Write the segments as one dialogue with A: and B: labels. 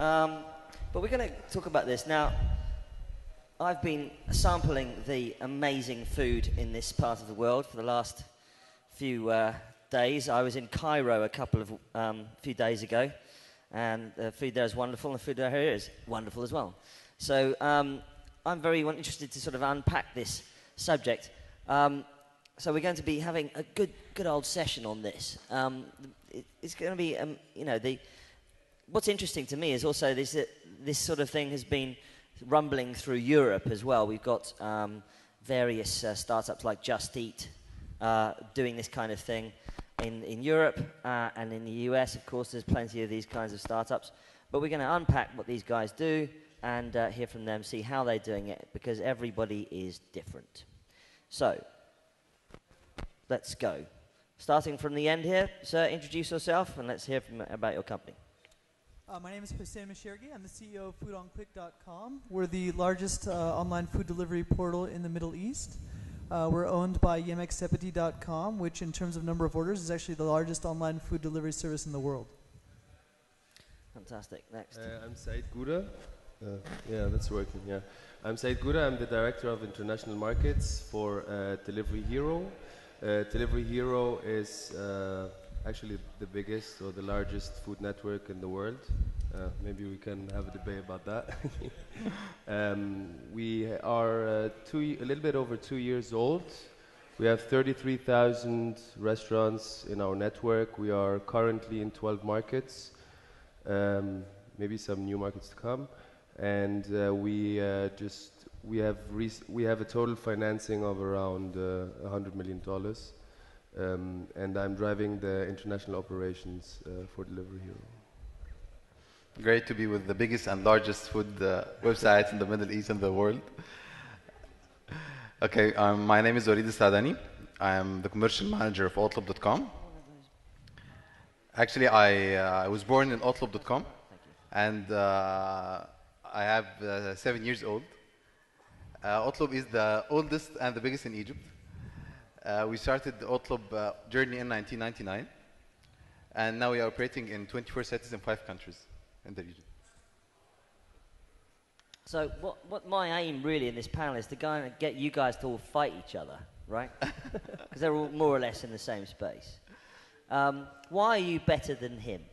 A: But we're going to talk about this now. I've been sampling the amazing food in this part of the world for the last few days. I was in Cairo a few days ago, and the food there is wonderful, and the food there here is wonderful as well. So I'm very interested to sort of unpack this subject. So we're going to be having a good old session on this. It's going to be, what's interesting to me is also this sort of thing has been rumbling through Europe as well. We've got various startups like Just Eat doing this kind of thing in Europe and in the US. Of course, there's plenty of these kinds of startups. But we're going to unpack what these guys do and hear from them, see how they're doing it, because everybody is different. So, let's go. Starting from the end here, sir, introduce yourself and let's hear about your company.
B: My name is Hussein Mashirgi. I'm the CEO of foodonquick.com. We're the largest online food delivery portal in the Middle East. We're owned by yemeksepeti.com, which in terms of number of orders is actually the largest online food delivery service in the world.
A: Fantastic. Next.
C: I'm Said Gouda. Yeah, that's working, yeah. I'm Said Gouda. I'm the Director of International Markets for Delivery Hero. Delivery Hero is actually the biggest or the largest food network in the world. Maybe we can have a debate about that. We are a little bit over 2 years old. We have 33,000 restaurants in our network. We are currently in 12 markets, maybe some new markets to come. And we have a total financing of around $100 million. And I'm driving the international operations for Delivery Hero.
D: Great to be with the biggest and largest food website in the Middle East and the world. Okay, my name is Walid Sadani. I am the commercial manager of Otlb.com. Actually, I was born in Otlb.com, and I have 7 years old. Otlb is the oldest and the biggest in Egypt. We started the Otlb journey in 1999, and now we are operating in 24 cities in 5 countries in the region.
A: So what my aim really in this panel is to get you guys to all fight each other, right? Because they're all more or less in the same space. Why are you better than him?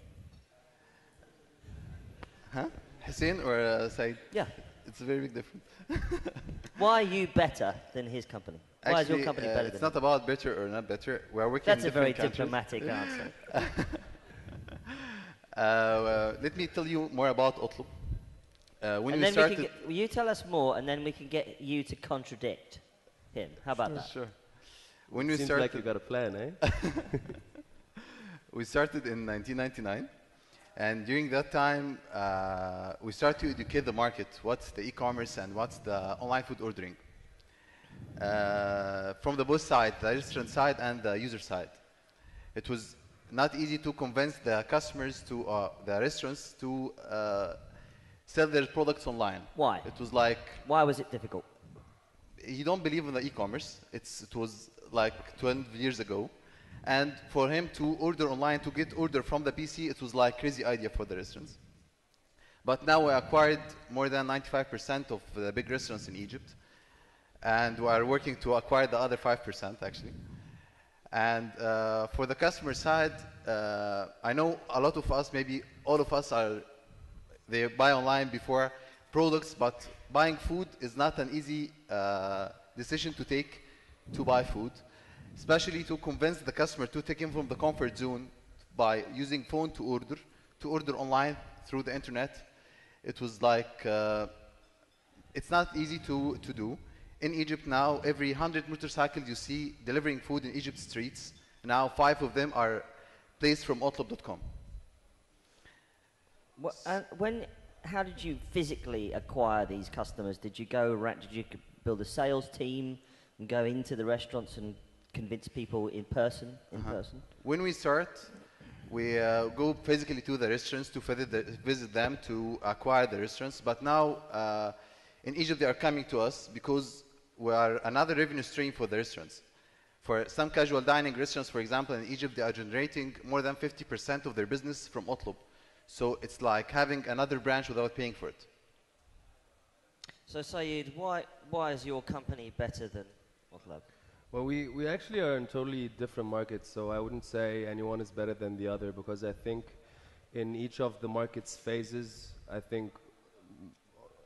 D: Huh? Hussein or Said?
A: Yeah.
D: It's a very big difference.
A: Why are you better than his company? Why is your company better than
D: it's not about better or not better. We are working
A: That's
D: in
A: a very
D: countries.
A: diplomatic answer.
D: Let me tell you more about Otlb.
A: When we started, you tell us more, and then we can get you to contradict him. How about that?
D: Sure.
C: Seems like you got a plan, eh?
D: We started in 1999. And during that time, we started to educate the market. What's the e-commerce and what's the online food ordering? From the both sides, the restaurant side and the user side. It was not easy to convince the customers to the restaurants to sell their products online.
A: Why?
D: It was like...
A: Why was it difficult?
D: You don't believe in the e-commerce. It was like 12 years ago. And for him to order online, to get order from the PC, it was like crazy idea for the restaurants. But now we acquired more than 95% of the big restaurants in Egypt. And we are working to acquire the other 5% actually. And for the customer side, I know a lot of us, maybe all of us they buy online before products, but buying food is not an easy decision to take to buy food. Especially to convince the customer to take him from the comfort zone by using phone to order online through the internet. It was like, it's not easy to do. In Egypt now, every 100 motorcycles you see delivering food in Egypt streets, now 5 of them are placed from Otlb.com.
A: How did you physically acquire these customers? Did you go around, did you build a sales team and go into the restaurants and convince people in person?
D: When we start, we go physically to the restaurants to visit them to acquire the restaurants. But now in Egypt they are coming to us because we are another revenue stream for the restaurants. For some casual dining restaurants, for example, in Egypt, they are generating more than 50% of their business from Otlb. So it's like having another branch without paying for it.
A: So Sayed, why is your company better than Otlab?
C: Well, we actually are in totally different markets, so I wouldn't say anyone is better than the other, because I think in each of the market's phases, I think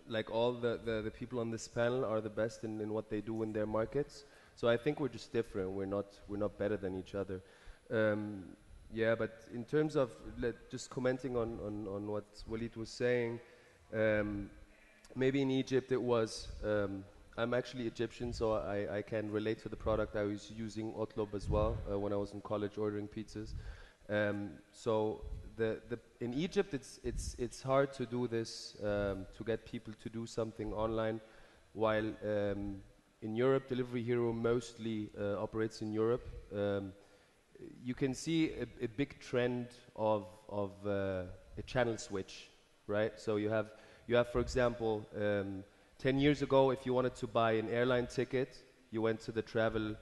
C: like all the people on this panel are the best in what they do in their markets. So I think we're just different. We're not better than each other. Yeah, but in terms of just commenting on what Walid was saying, maybe in Egypt it was. I'm actually Egyptian, so I can relate to the product. I was using Otlab as well when I was in college ordering pizzas. So in Egypt it's hard to do this, to get people to do something online, while in Europe Delivery Hero mostly operates in Europe. You can see a big trend of a channel switch, right? So you have for example 10 years ago, if you wanted to buy an airline ticket, you went to the travel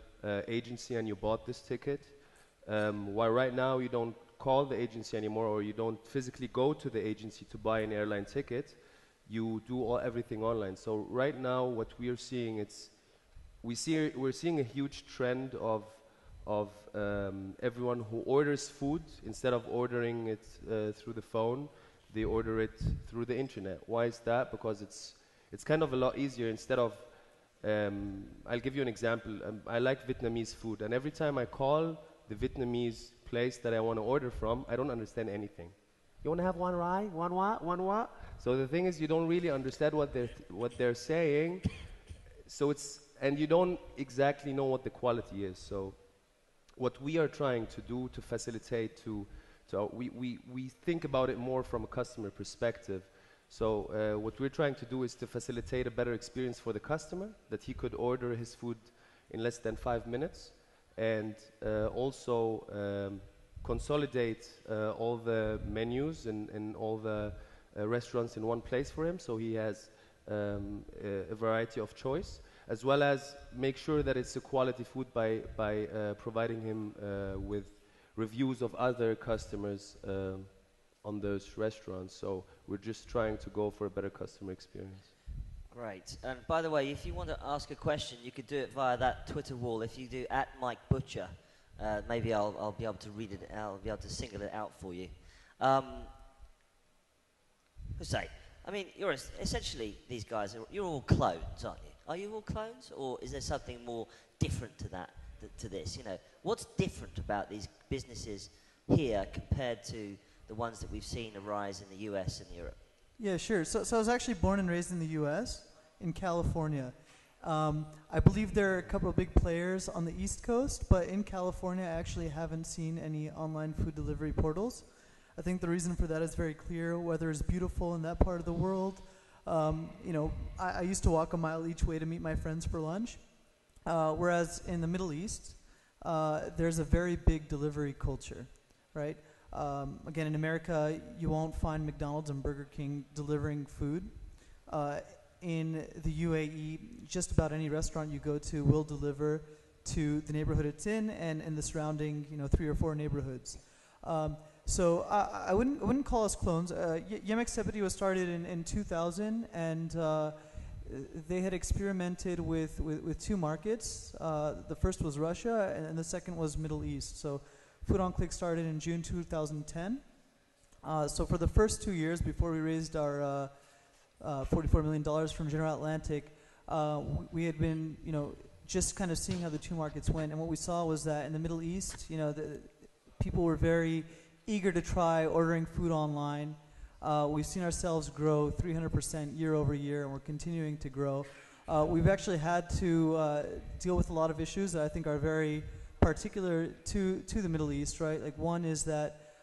C: agency and you bought this ticket. While right now you don't call the agency anymore, or you don't physically go to the agency to buy an airline ticket, you do everything online. So right now what we are seeing, we're seeing a huge trend of everyone who orders food, instead of ordering it through the phone, they order it through the internet. Why is that? Because it's kind of a lot easier. Instead of, I'll give you an example. I like Vietnamese food, and every time I call the Vietnamese place that I want to order from, I don't understand anything. You want to have one rye, one what? So the thing is, you don't really understand what they're saying. So and you don't exactly know what the quality is. So what we are trying to do to facilitate we think about it more from a customer perspective. So what we're trying to do is to facilitate a better experience for the customer, that he could order his food in less than 5 minutes, and also consolidate all the menus and all the restaurants in one place for him, so he has a variety of choice, as well as make sure that it's a quality food by providing him with reviews of other customers on those restaurants. So we're just trying to go for a better customer experience.
A: Great. And by the way, if you want to ask a question, you could do it via that Twitter wall. If you do @MikeButcher, maybe I'll be able to read it. I'll be able to single it out for you. Hussein, I mean, you're essentially, these guys you're all clones, aren't you? Are you all clones, or is there something more different to that? To this, you know, what's different about these businesses here compared to the ones that we've seen arise in the US and Europe?
B: Yeah, sure. So I was actually born and raised in the US, in California. I believe there are a couple of big players on the East Coast, but in California I actually haven't seen any online food delivery portals. I think the reason for that is very clear. Weather is beautiful in that part of the world. You know, I used to walk a mile each way to meet my friends for lunch. Whereas in the Middle East, there's a very big delivery culture, right? Again, in America, you won't find McDonald's and Burger King delivering food. In the UAE, just about any restaurant you go to will deliver to the neighborhood it's in and the surrounding, 3 or 4 neighborhoods. So I wouldn't call us clones. Yemek Sepeti was started in 2000, and they had experimented with 2 markets. The first was Russia, and the second was Middle East. So Food on Click started in June 2010. So for the first 2 years, before we raised our $44 million from General Atlantic, we had been, just kind of seeing how the 2 markets went. And what we saw was that in the Middle East, the people were very eager to try ordering food online. We've seen ourselves grow 300% year over year, and we're continuing to grow. We've actually had to deal with a lot of issues that I think are very particular to the Middle East, right? Like, one is that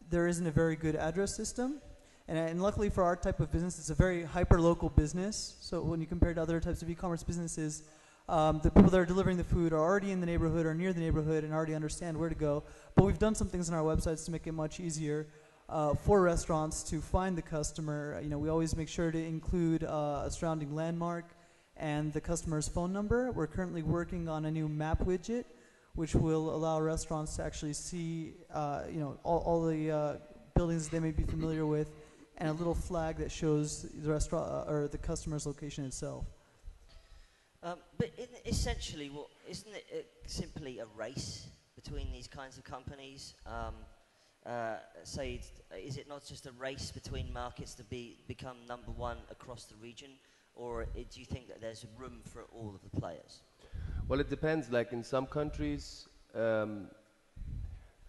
B: there isn't a very good address system. And luckily for our type of business, it's a very hyper-local business. So when you compare to other types of e-commerce businesses, the people that are delivering the food are already in the neighborhood or near the neighborhood and already understand where to go. But we've done some things on our websites to make it much easier for restaurants to find the customer. We always make sure to include a surrounding landmark and the customer's phone number. We're currently working on a new map widget, which will allow restaurants to actually see, all the buildings they may be familiar with, and a little flag that shows the restaurant or the customer's location itself.
A: But essentially, isn't it simply a race between these kinds of companies? Say, is it not just a race between markets to become number one across the region, or do you think that there's room for all of the players?
C: Well, it depends. Like in some countries,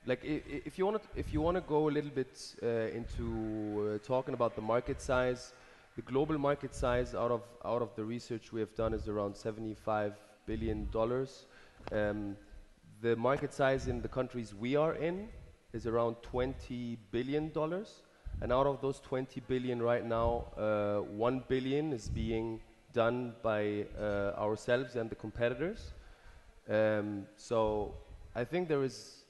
C: like if you want to go a little bit into talking about the market size, the global market size out of the research we have done is around $75 billion. The market size in the countries we are in is around $20 billion, and out of those 20 billion right now, 1 billion is being done by ourselves and the competitors. So I think there is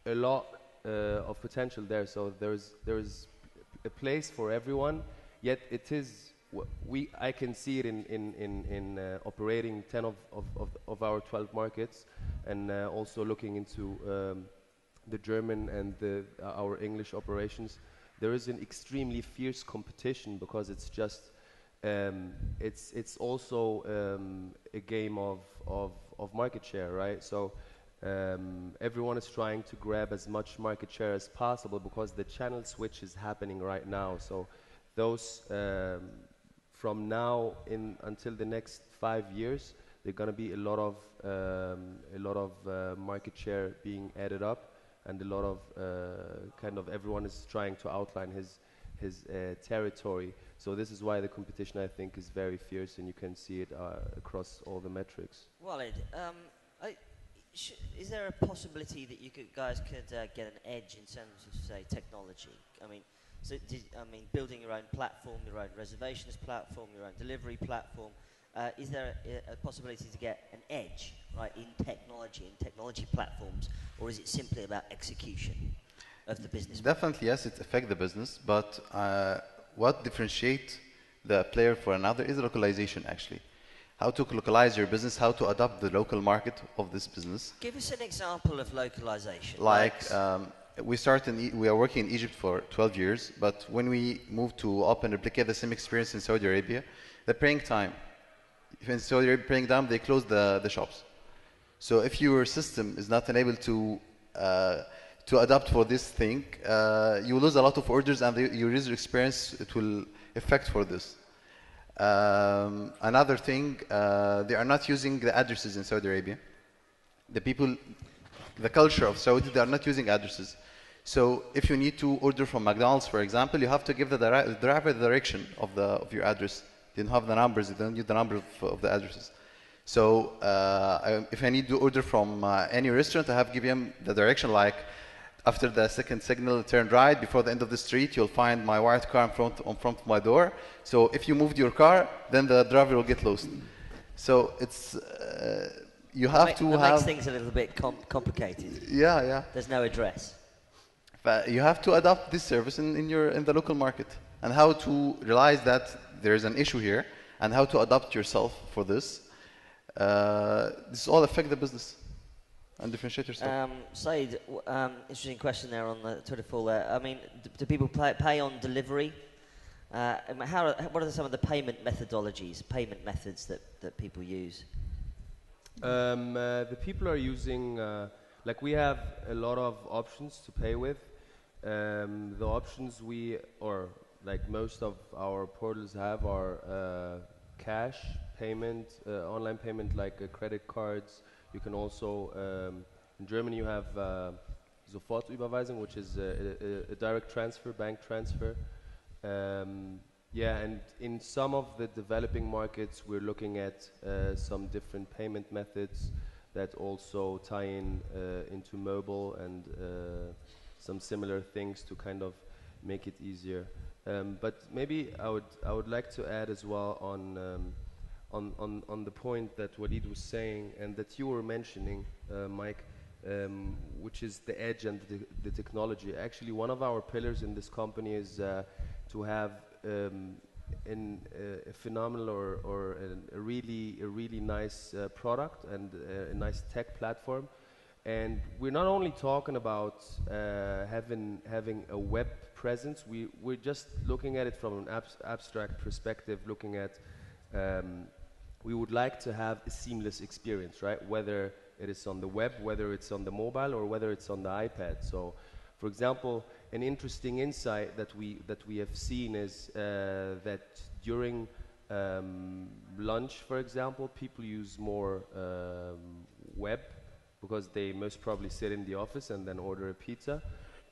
C: a lot of potential there. So there is a place for everyone. Yet it is I can see it in operating 10 of our 12 markets, and also looking into the German and our English operations. There is an extremely fierce competition because it's just it's also a game of market share, right? So everyone is trying to grab as much market share as possible because the channel switch is happening right now. So those from now until the next 5 years, there's going to be a lot of market share being added up, and a lot of kind of everyone is trying to outline his territory. So this is why the competition, I think, is very fierce, and you can see it across all the metrics.
A: Walid, is there a possibility that you guys could get an edge in terms of, say, technology? I mean, building your own platform, your own reservations platform, your own delivery platform. Is there a possibility to get an edge, right, in technology platforms, or is it simply about execution of the business?
D: Definitely, yes, it affects the business, but what differentiates the player for another is localization, actually. How to localize your business, how to adapt the local market of this business.
A: Give us an example of localization.
D: We are working in Egypt for 12 years, but when we moved to replicate the same experience in Saudi Arabia, the praying time, in Saudi Arabia praying time, they close the shops. So if your system is not enabled to adapt for this thing, you lose a lot of orders, and your user experience, it will affect for this. Another thing, they are not using the addresses in Saudi Arabia. The culture of Saudi, they are not using addresses. So if you need to order from McDonald's, for example, you have to give the driver the direction of your address. They don't have the numbers, they don't need the number of the addresses. So if I need to order from any restaurant, I have to give him the direction, like after the second signal, turn right, before the end of the street, you'll find my white car in front of my door. So if you moved your car, then the driver will get lost. So it's you have to have...
A: That makes things a little bit complicated.
D: Yeah.
A: There's no address.
D: But you have to adopt this service in the local market, and how to realize that there is an issue here, and how to adapt yourself for this. This all affect the business and differentiate yourself.
A: Said, interesting question there on the Twitter poll there. I mean, do people pay on delivery? What are some of the payment methods that people use?
C: The people are using, we have a lot of options to pay with. The options most of our portals have are cash payment, online payment, like credit cards. You can also, in Germany you have Sofortüberweisung, which is a direct transfer, bank transfer. And in some of the developing markets, we're looking at some different payment methods that also tie into mobile and some similar things to kind of make it easier. But maybe I would like to add as well on the point that Walid was saying and that you were mentioning, Mike, which is the edge and the technology. Actually, one of our pillars in this company is to have a phenomenal or a really nice product and a nice tech platform. And we're not only talking about having a web presence. We're just looking at it from an abstract perspective, looking at we would like to have a seamless experience, right? Whether it is on the web, whether it's on the mobile, or whether it's on the iPad. So, for example, an interesting insight that we have seen is that during lunch, for example, people use more web because they most probably sit in the office and then order a pizza.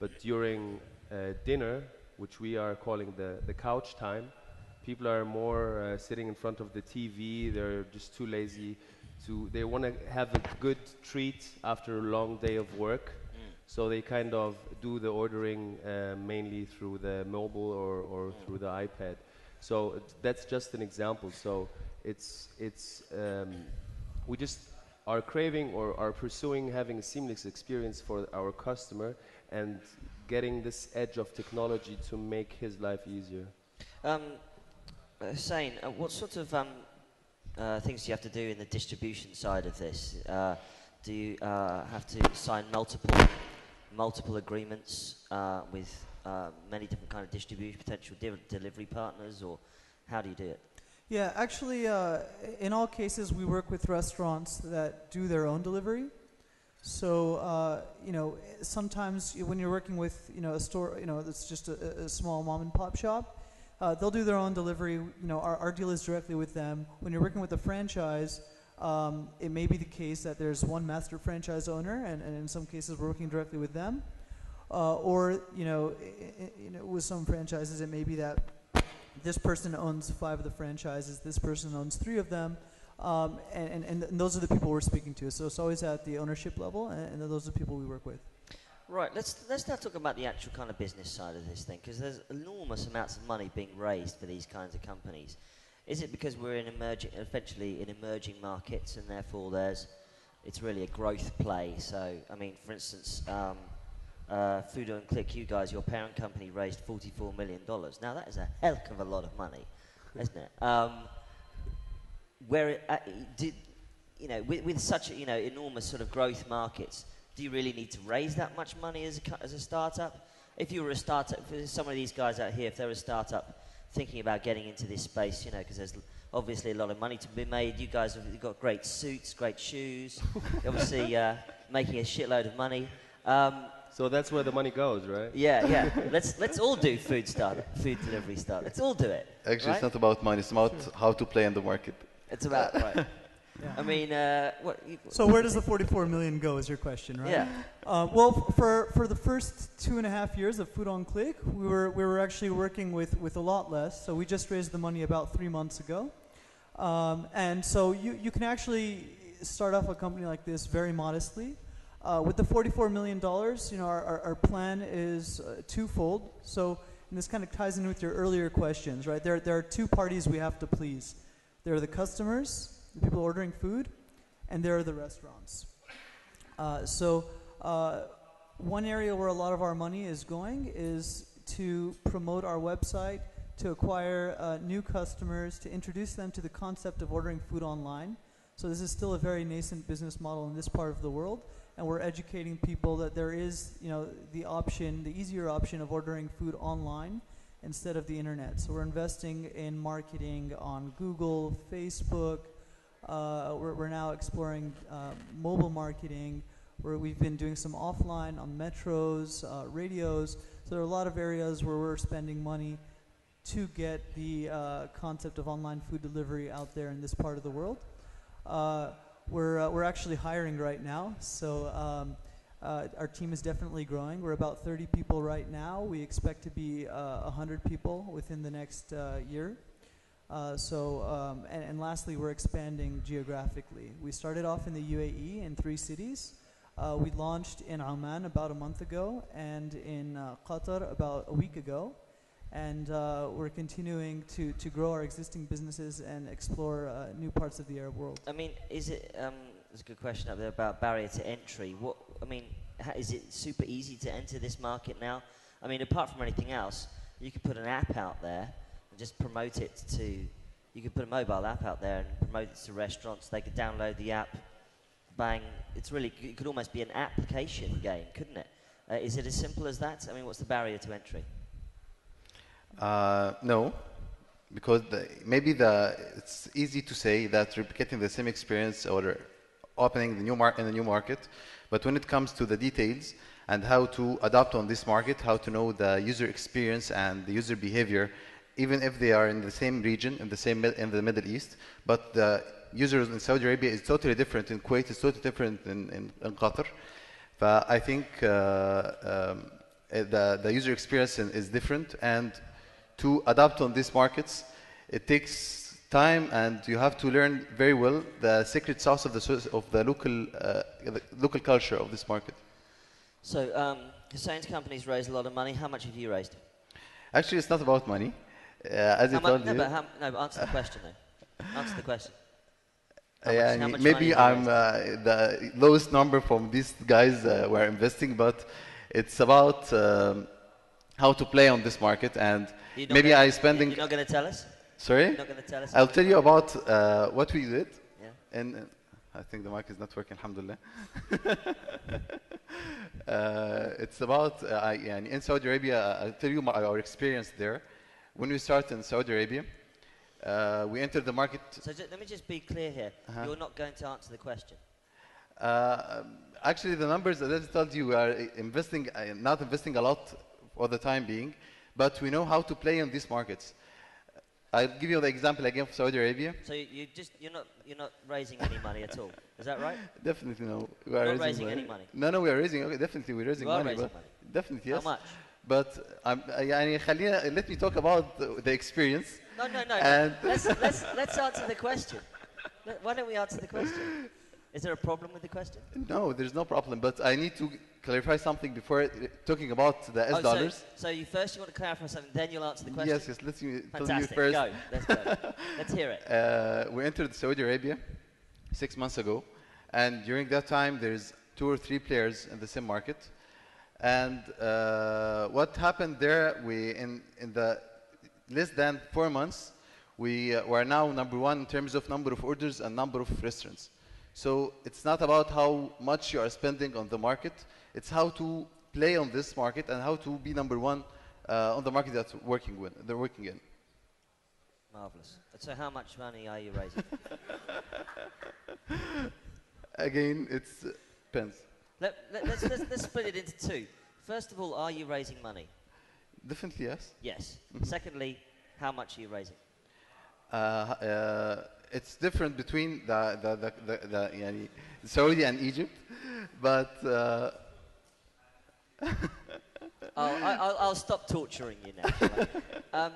C: But during dinner, which we are calling the couch time, people are more sitting in front of the TV. They're just too lazy they want to have a good treat after a long day of work. So they kind of do the ordering mainly through the mobile or through the iPad. So that's just an example. So we just are craving or are pursuing having a seamless experience for our customer and getting this edge of technology to make his life easier.
A: Hussein, what sort of things do you have to do in the distribution side of this? Do you have to sign multiple agreements with many different kind of distribution, potential delivery partners, or how do you do it?
B: Yeah, actually, in all cases, we work with restaurants that do their own delivery. So, sometimes when you're working with, a store, that's just a small mom and pop shop, they'll do their own delivery. Our deal is directly with them. When you're working with a franchise, it may be the case that there's one master franchise owner, and in some cases we're working directly with them. Or, with some franchises, it may be that this person owns 5 of the franchises, this person owns 3 of them, and those are the people we're speaking to. So it's always at the ownership level, and those are the people we work with.
A: Right, let's now talk about the actual kind of business side of this thing, because there's enormous amounts of money being raised for these kinds of companies. Is it because we're eventually in emerging markets, and therefore it's really a growth play? So, I mean, for instance, Food on Click, you guys, your parent company raised $44 million. Now that is a hell of a lot of money, isn't it? With such enormous sort of growth markets, do you really need to raise that much money as a startup? If you were a startup, for some of these guys out here, if they were a startup thinking about getting into this space, because there's obviously a lot of money to be made. You guys have got great suits, great shoes, obviously making a shitload of money.
C: So that's where the money goes, right?
A: Yeah. Let's all do food delivery stuff. Let's all do it.
D: Actually,
A: right?
D: It's not about money. It's about how to play in the market.
A: It's about right.
B: Yeah.
A: I mean,
B: so where does the 44 million go? Is your question, right?
A: Yeah.
B: Well, for the first 2.5 years of Food on Click, we were actually working with a lot less. So we just raised the money about 3 months ago, and so you can actually start off a company like this very modestly. With the $44 million, our plan is twofold. So, and this kind of ties in with your earlier questions, right? There are 2 parties we have to please. There are the customers, the people ordering food, and there are the restaurants. One area where a lot of our money is going is to promote our website, to acquire new customers, to introduce them to the concept of ordering food online. So this is still a very nascent business model in this part of the world. And we're educating people that there is, the easier option of ordering food online instead of the internet. So we're investing in marketing on Google, Facebook. We're now exploring mobile marketing, where we've been doing some offline on metros, radios. So there are a lot of areas where we're spending money to get the concept of online food delivery out there in this part of the world. We're actually hiring right now, so our team is definitely growing. We're about 30 people right now. We expect to be 100 people within the next year. And lastly, we're expanding geographically. We started off in the UAE in 3 cities. We launched in Oman about a month ago, and in Qatar about a week ago. And we're continuing to grow our existing businesses and explore new parts of the Arab world.
A: I mean, is it? There's a good question up there about barrier to entry. Is it super easy to enter this market now? I mean, apart from anything else, you could put an app out there and just promote it to. You could put a mobile app out there and promote it to restaurants. They could download the app, bang. It's really, it could almost be an application game, couldn't it? Is it as simple as that? I mean, what's the barrier to entry?
D: No, because it's easy to say that replicating the same experience or opening the in a new market, but when it comes to the details and how to adapt on this market, how to know the user experience and the user behavior, even if they are in the same region, in the Middle East, but the users in Saudi Arabia is totally different, in Kuwait is totally different in Qatar. But I think the user experience is different, and to adapt on these markets, it takes time, and you have to learn very well the secret sauce of the local culture of this market.
A: So, Hussein's company's raised a lot of money. How much have you raised?
D: Actually, it's not about money. As I told you.
A: But answer the question though. Answer the question. How much
D: maybe
A: money
D: I'm the lowest number from these guys who are investing, but it's about how to play on this market, and maybe I spending.
A: You're not going to tell us?
D: Sorry?
A: You're not going to tell us?
D: I'll tell you about what we did.
A: Yeah.
D: And I think the mic is not working, alhamdulillah. It's about in Saudi Arabia. I'll tell you our experience there. When we started in Saudi Arabia, we entered the market.
A: So let me just be clear here. You're not going to answer the question.
D: Actually, the numbers that I told you, we are not investing a lot for the time being, but we know how to play in these markets. I'll give you the example again of Saudi Arabia.
A: So you're not raising any money at all. Is that right?
D: Definitely no. We
A: are
D: are
A: not raising any money.
D: No, we are raising. Okay, definitely we're raising money.
A: Raising money.
D: Definitely yes.
A: How much?
D: But let me talk about the experience.
A: No. And let's answer the question. Why don't we answer the question? Is there a problem with the question?
D: No, there's no problem. But I need to clarify something before talking about the S dollars.
A: So you want to clarify something, then you'll answer the question?
D: Yes. Let me tell you
A: Fantastic.
D: first.
A: Go. Let's go. Let's hear it.
D: We entered Saudi Arabia 6 months ago, and during that time, there's 2 or 3 players in the same market. And what happened there? In the less than 4 months, we were now number 1 in terms of number of orders and number of restaurants. So it's not about how much you are spending on the market. It's how to play on this market and how to be number 1 on the market they're working in.
A: Marvelous. So how much money are you raising?
D: Again, it's depends.
A: Let's split it into 2. First of all, are you raising money?
D: Definitely yes.
A: Yes. Secondly, how much are you raising?
D: It's different between the Saudi and Egypt, but
A: I'll stop torturing you now. How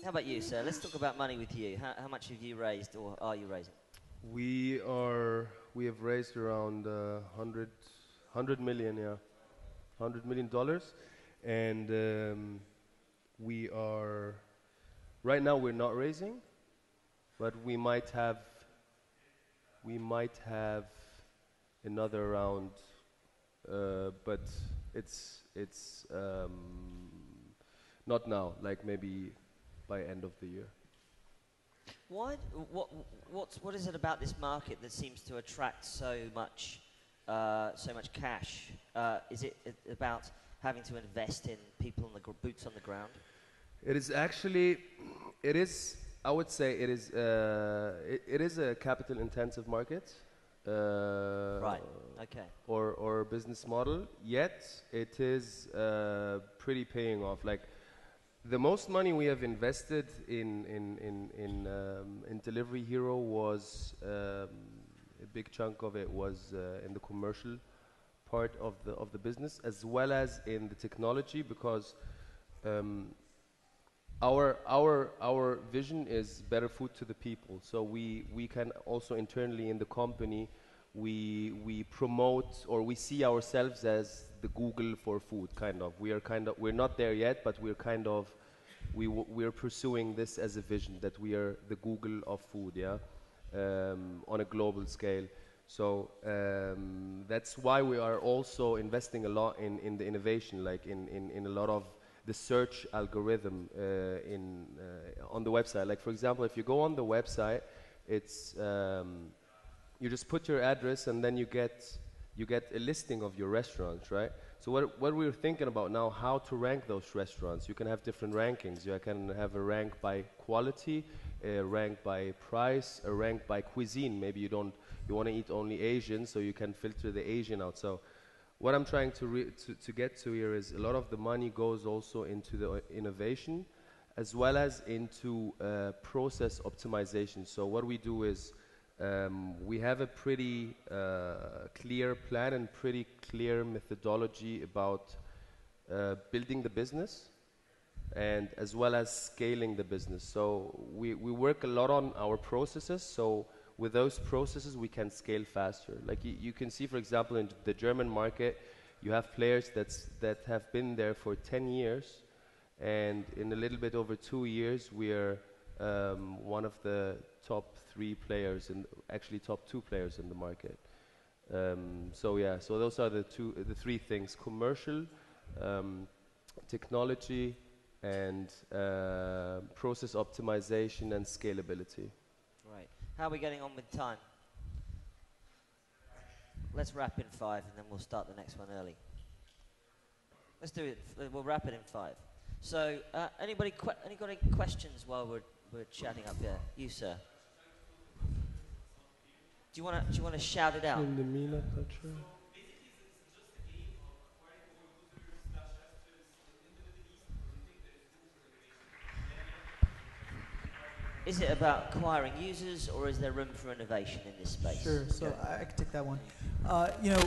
A: about you, sir? Let's talk about money with you. How much have you raised, or are you raising?
C: We have raised around $100 million, yeah, $100 million, and we are right now we're not raising, but we might have another round, but it's not now, like maybe by end of the year.
A: What is it about this market that seems to attract so much cash? Is it about having to invest in people on the boots on the ground?
C: It is actually, I would say it is a capital intensive market.
A: Right. Okay.
C: Or business model. Yet it is pretty paying off. Like the most money we have invested in Delivery Hero was a big chunk of it was in the commercial part of the business, as well as in the technology, because our vision is better food to the people. So we can also internally in the company we promote, or we see ourselves as the Google for food, kind of. We're not there yet, but we're pursuing this as a vision, that we are the Google of food, yeah, on a global scale. So that's why we are also investing a lot in the innovation, like in a lot of the search algorithm on the website. Like for example, if you go on the website, it's you just put your address and then you get a listing of your restaurants, right? So what we're thinking about now, how to rank those restaurants. You can have different rankings. You can have a rank by quality, a rank by price, a rank by cuisine. Maybe you want to eat only Asian, so you can filter the Asian out. So what I'm trying to get to here is a lot of the money goes also into the innovation as well as into process optimization. So what we do is we have a pretty clear plan and pretty clear methodology about building the business and as well as scaling the business. So we work a lot on our processes. So with those processes, we can scale faster. Like you can see, for example, in the German market, you have players that have been there for 10 years. And in a little bit over 2 years, we are one of the top 3 players, and actually top 2 players in the market. So yeah, so those are the 3 things: commercial, technology, and process optimization and scalability.
A: Right. How are we getting on with time? Let's wrap in 5, and then we'll start the next one early. Let's do it. We'll wrap it in 5. So, anybody got any questions while we're chatting up here? You, sir. Do you want to shout it out?
C: In the Mina picture.
A: Is it about acquiring users, or is there room for innovation in this space?
B: Sure, so I can take that one. You know,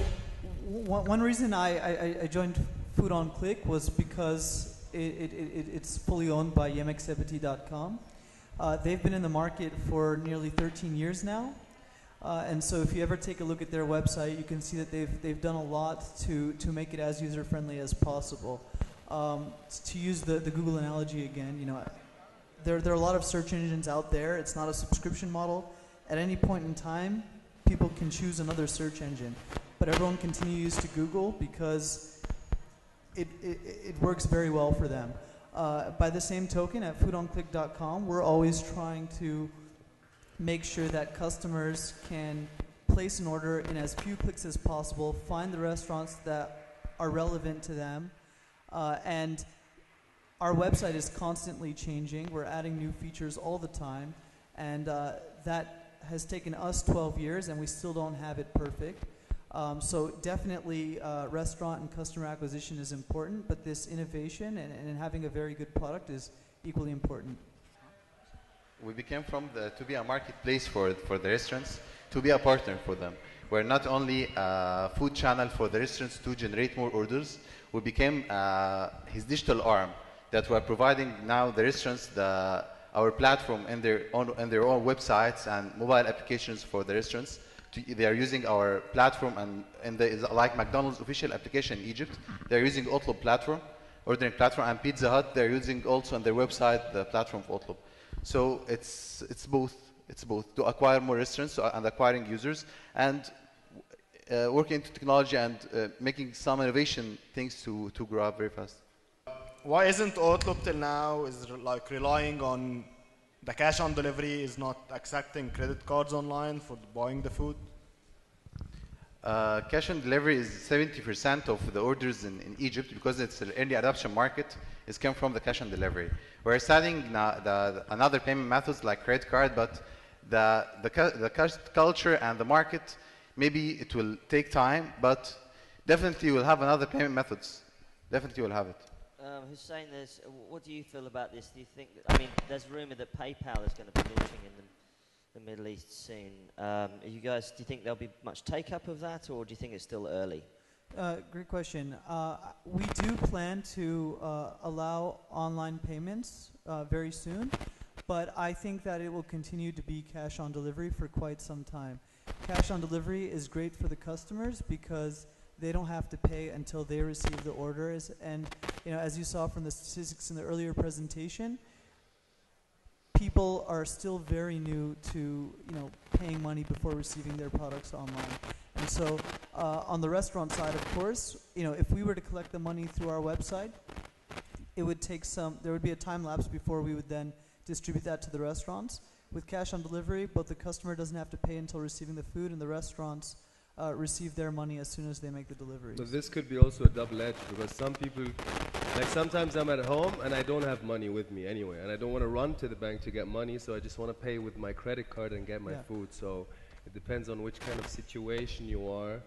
B: one reason I joined Food on Click was because it's fully owned by yemeksepeti.com. They've been in the market for nearly 13 years now. And so if you ever take a look at their website, you can see that they've done a lot to make it as user-friendly as possible. To use the Google analogy again, you know, there are a lot of search engines out there. It's not a subscription model. At any point in time, people can choose another search engine. But everyone continues to Google because it works very well for them. By the same token, at foodonclick.com, we're always trying to make sure that customers can place an order in as few clicks as possible, find the restaurants that are relevant to them, and our website is constantly changing. We're adding new features all the time, and that has taken us 12 years, and we still don't have it perfect. So definitely restaurant and customer acquisition is important, but this innovation and having a very good product is equally important.
D: We became to be a marketplace for the restaurants, to be a partner for them. We're not only a food channel for the restaurants to generate more orders, we became his digital arm, that we're providing now the restaurants our platform in their own websites and mobile applications for the restaurants. They are using our platform, and like McDonald's official application in Egypt, they're using Otlub platform, ordering platform, and Pizza Hut, they're using also on their website the platform of Otlub. So it's both to acquire more restaurants and acquiring users, and working into technology and making some innovation things to grow up very fast.
E: Why isn't Otlub till now is like relying on the cash on delivery, is not accepting credit cards online for buying the food?
D: Cash on delivery is 70% of the orders in Egypt, because it's an early adoption market. It's come from the cash on delivery. We're studying another payment methods like credit card, but the cash culture and the market, maybe it will take time, but definitely we'll have another payment methods. Definitely we'll have it.
A: Hussein, what do you feel about this? Do you think, I mean, there's rumor that PayPal is going to be launching in the Middle East soon. Do you think there'll be much take-up of that, or do you think it's still early?
B: Great question. We do plan to allow online payments very soon, but I think that it will continue to be cash on delivery for quite some time. Cash on delivery is great for the customers because they don't have to pay until they receive the orders. And as you saw from the statistics in the earlier presentation, people are still very new to paying money before receiving their products online. And so on the restaurant side, of course, if we were to collect the money through our website, it would take there would be a time lapse before we would then distribute that to the restaurants. With cash on delivery, both the customer doesn't have to pay until receiving the food, and the restaurants receive their money as soon as they make the delivery.
C: But this could be also a double-edged, because some people, like sometimes I'm at home and I don't have money with me anyway, and I don't want to run to the bank to get money, so I just want to pay with my credit card and get my food. So it depends on which kind of situation you are.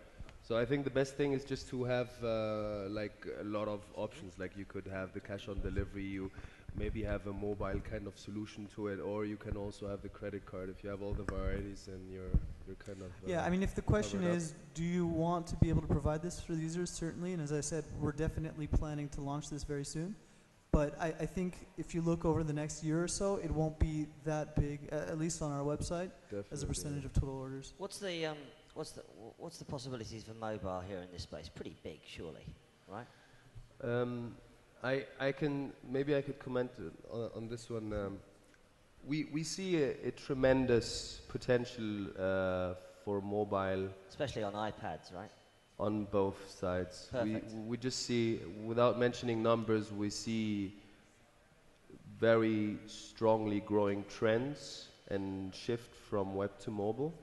C: So I think the best thing is just to have like a lot of options. Like you could have the cash on delivery, you maybe have a mobile kind of solution to it, or you can also have the credit card. If you have all the varieties, and you're kind of
B: yeah. I mean, if the question is, do you want to be able to provide this for the users? Certainly, and as I said, we're definitely planning to launch this very soon. But I think if you look over the next year or so, it won't be that big, at least on our website, as a percentage of total orders.
A: What's the possibilities for mobile here in this space? Pretty big, surely, right?
C: I could comment on this one. We see a tremendous potential for mobile,
A: especially on iPads, right?
C: On both sides.
A: Perfect.
C: We just see, without mentioning numbers, we see very strongly growing trends and shift from web to mobile.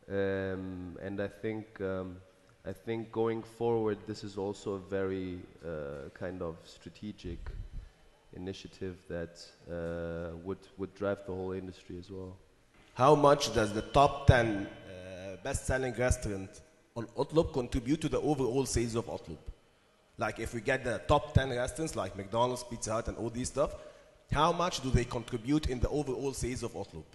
C: And I think going forward, this is also a very kind of strategic initiative that would drive the whole industry as well.
F: How much does the top 10 best-selling restaurant on Utlub contribute to the overall sales of Utlub? Like if we get the top 10 restaurants like McDonald's, Pizza Hut and all these stuff, how much do they contribute in the overall sales of Utlub?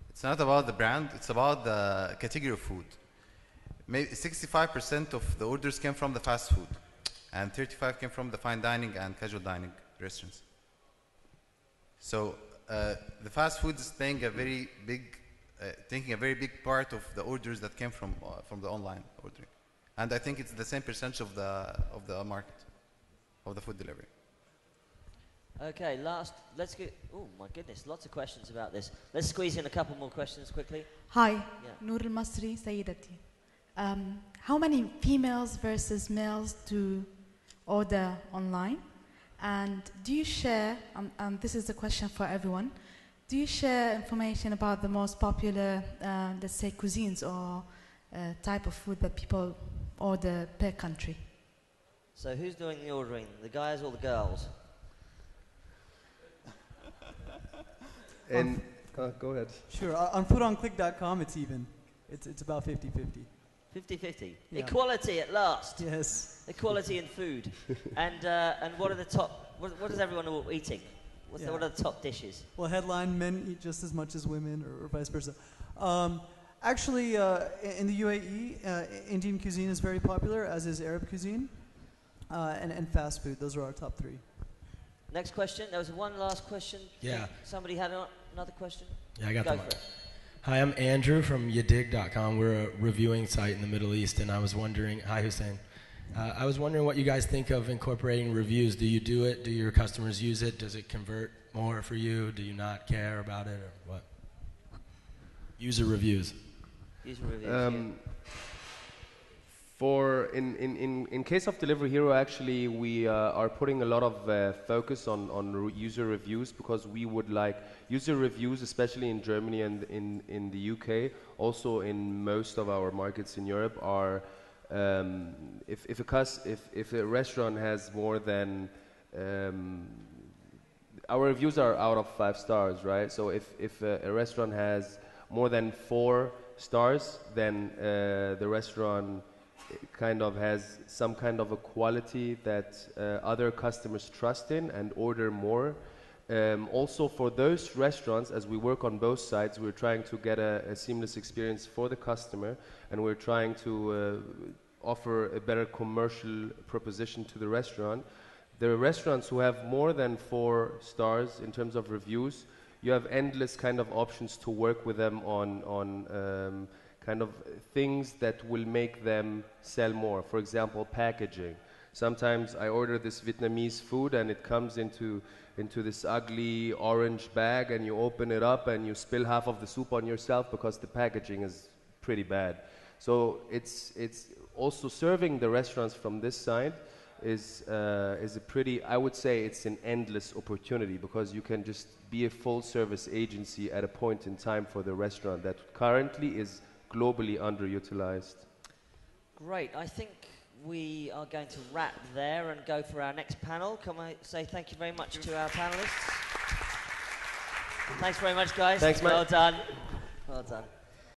D: It's not about the brand, it's about the category of food. Maybe 65% of the orders came from the fast food, and 35% came from the fine dining and casual dining restaurants. So the fast food is playing a very big, taking a very big part of the orders that came from the online ordering, and I think it's the same percentage of the market, of the food delivery.
A: Okay, let's get, oh my goodness, lots of questions about this. Let's squeeze in a couple more questions quickly.
G: Hi,
A: Yeah.
G: Noor al-Masri, Sayyidati. How many females versus males do order online? And do you share, this is a question for everyone, do you share information about the most popular, let's say, cuisines or type of food that people order per country?
A: So who's doing the ordering, the guys or the girls?
C: And go ahead.
B: Sure. On foodonclick.com, it's even. It's about 50-50.
A: 50-50.
B: Yeah.
A: Equality at last.
B: Yes.
A: Equality in food. And what are the top? What is everyone all eating? What are the top dishes?
B: Well, headline: men eat just as much as women, or vice versa. Actually, in the UAE, Indian cuisine is very popular, as is Arab cuisine, and fast food. Those are our top three.
A: Next question. There was one last question.
H: Yeah.
A: Somebody had another question?
H: Yeah, I got
A: Go
H: the
A: for
H: mic.
A: it.
H: Hi, I'm Andrew from yadig.com. We're a reviewing site in the Middle East, and I was wondering, hi Hussein, I was wondering what you guys think of incorporating reviews. Do you do it? Do your customers use it? Does it convert more for you? Do you not care about it, or what? User reviews.
A: User reviews,
C: In case of Delivery Hero, actually, we are putting a lot of focus on user reviews, because we would like user reviews, especially in Germany and in the UK, also in most of our markets in Europe, are if a restaurant has more than our reviews are out of 5 stars, right? So if a restaurant has more than 4 stars, then the restaurant kind of has some kind of a quality that other customers trust in and order more. Also for those restaurants, as we work on both sides, we're trying to get a seamless experience for the customer, and we're trying to offer a better commercial proposition to the restaurant. The restaurants who have more than 4 stars in terms of reviews, you have endless kind of options to work with them on kind of things that will make them sell more. For example, packaging. Sometimes I order this Vietnamese food and it comes into this ugly orange bag, and you open it up and you spill half of the soup on yourself because the packaging is pretty bad. So it's also serving the restaurants from this side is a pretty, I would say it's an endless opportunity, because you can just be a full service agency at a point in time for the restaurant that currently is globally underutilized.
A: Great. I think we are going to wrap there and go for our next panel. Can I say thank you very much to our panelists? Thanks very much, guys.
C: Thanks, mate.
A: Well done. Well done.